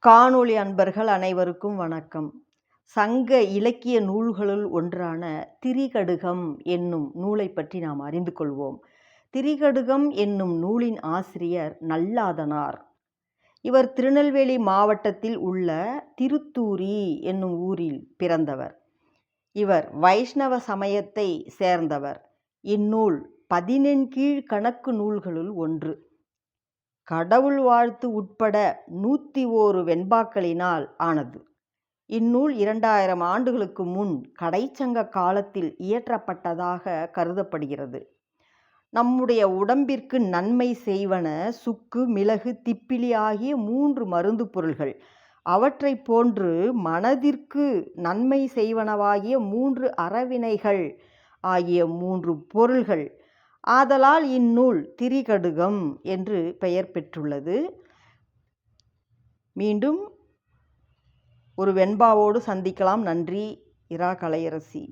காணொளி அன்பர்கள் அனைவருக்கும் வணக்கம். சங்க இலக்கிய நூல்களுள் ஒன்றான திரிகடுகம் என்னும் நூலைப் பற்றி நாம் அறிந்து கொள்வோம். திரிகடுகம் என்னும் நூலின் ஆசிரியர் நல்லாதனார். இவர் திருநெல்வேலி மாவட்டத்தில் உள்ள திருத்தூரி என்னும் ஊரில் பிறந்தவர். இவர் வைஷ்ணவ சமயத்தை சேர்ந்தவர். இந்நூல் 14 கணக்கு நூல்களுள் ஒன்று. கடவுள் வாழ்த்து உட்பட 101 வெண்பாக்களினால் ஆனது. இந்நூல் 2000 ஆண்டுகளுக்கு முன் கடைச்சங்க காலத்தில் இயற்றப்பட்டதாக கருதப்படுகிறது. நம்முடைய உடம்பிற்கு நன்மை செய்வன சுக்கு, மிளகு, திப்பிலி ஆகிய 3 மருந்து பொருள்கள். அவற்றை போன்று மனதிற்கு நன்மை செய்வனவாகிய 3 அறவினைகள் ஆகிய 3 பொருள்கள். ஆதலால் இந்நூல் திரிகடுகம் என்று பெயர் பெற்றுள்ளது. மீண்டும் ஒரு வெண்பாவோடு சந்திக்கலாம். நன்றி. இரா கலையரசி.